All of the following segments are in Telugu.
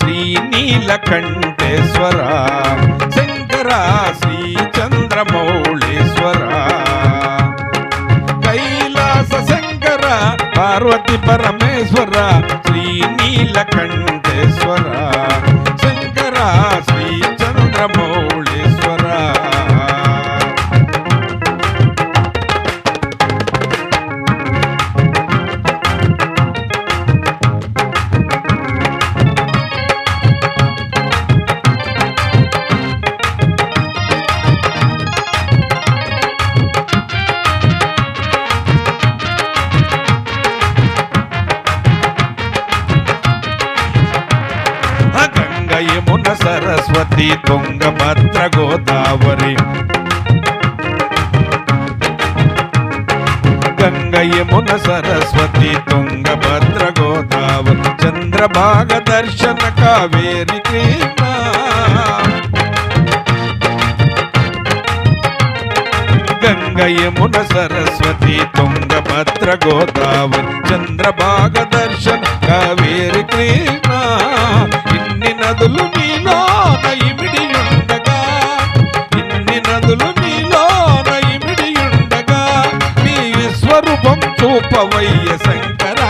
శ్రీనీలకంఠేశ్వర శంకర శ్రీ చంద్రమౌళీశ్వర కైలాస శంకర పార్వతి పరమేశ్వర శ్రీనీలకంఠేశ్వర శంకర శ్రీ చంద్రమౌళీశ్వర యమున సరస్వతి తుంగభద్ర గోదావరి గంగ యమున సరస్వతి తుంగభద్ర గోదావరి చంద్రభాగ దర్శన కావేరి కృష్ణ గంగ యమున సరస్వతి తుంగభద్ర గోదావరి చంద్రభాగ దర్శన కావేరి కృష్ణ ఇన్ని నదులు నీలోన ఇమిడియుండగా ఇన్ని నదులు నీలోన ఇమిడియుండగా నీ విశ్వరూపం చూపవయ్య శంకర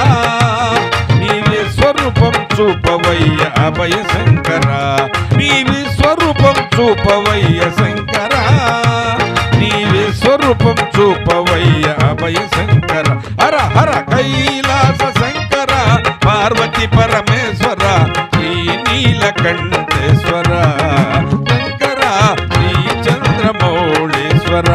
నీ విశ్వరూపం చూపవయ్య అభయ శంకర నీ విశ్వరూపం చూపవయ్య శంకర నీ విశ్వరూపం చూపవయ్య అభయ శంకర హర హర కైలాస శంకర పార్వతి పరమేశ్వర శ్రీనీలకంఠేశ్వర శంకర శ్రీ చంద్రమౌళీశ్వర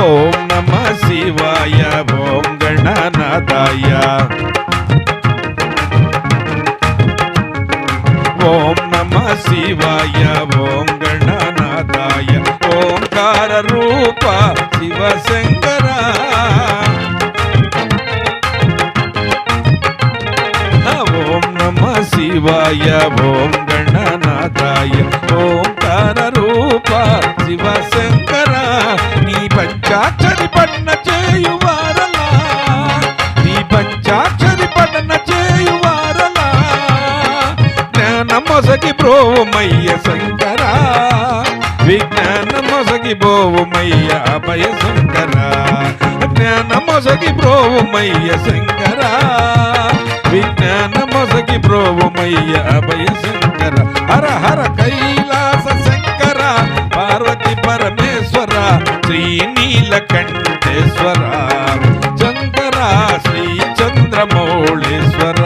ఓం నమ శివాయ ఓం గణనాథాయ ఓం నమ శివాయ ఓం గణనాథాయ ఓంకార రూప శివశంకర ఓం నమ శివాయ ఓం గణనాథాయ ఓంకార రూప శివశంకర నీ పంచాక్షరి పఠన చేయువారలా నీ పంచాక్షరి పఠన చేయువారలా జ్ఞానమొసగి బ్రోవమయ్య శంకర విజ్ఞానమొసగి బ్రోవమయ్య అభయ శంకర జ్ఞానమొసగి బ్రోవమయ్య శంకర విజ్ఞానమొసగి బ్రోవమయ్య అభయ శంకర హర హర కైలాస శంకర పార్వతి పరమేశ్వర శ్రీనీలకంఠేశ్వర శంకర శ్రీ చంద్రమౌళీశ్వర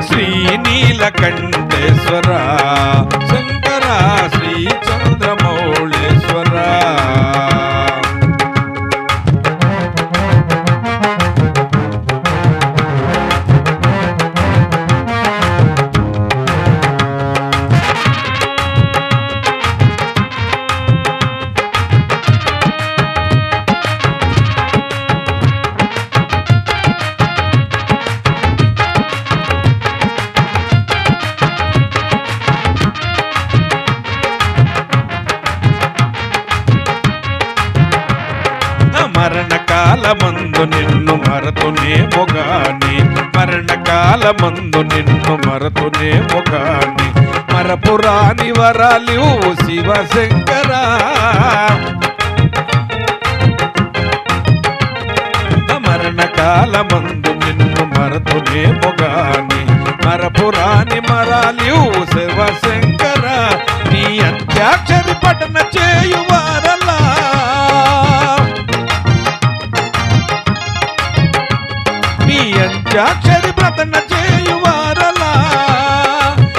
శ్రీనీలకంఠేశ్వర శంకర శ్రీ చంద్రమౌళీశ్వర మరణకాలమందు నిన్ను మరతునేమో గాని మరణకాలమందు నిన్ను మరతునేమో గాని మరపురాని వరాలివు శివశంకర మరణకాలమందు నిన్ను మరతునేమో గాని మరపురాని మరాలివు శివశంకర నీ అంత్యాక్షరి పఠన చేయువారలా నీ అంత్యాక్షరి పఠన చేయువారలా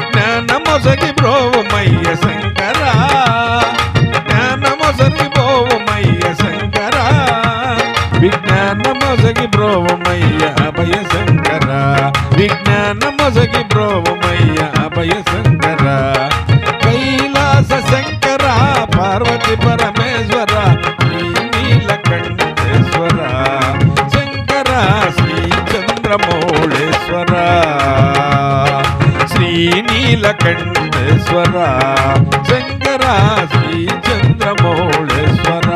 జ్ఞానమొసగి బ్రోవమయ్య ఒసగి బ్రోవమయ్య అభయ శంకర కైలాస శంకర పార్వతి పరమేశ్వర శ్రీ నీలకంఠేశ్వర శంకర శ్రీ చంద్రమౌళేశ్వర శ్రీ నీలకంఠేశ్వర శంకర శ్రీ చంద్రమౌళేశ్వర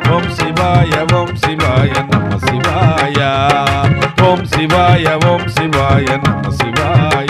ఓం శివాయ నమ శివాయ ఓం శివాయ నమ శివాయ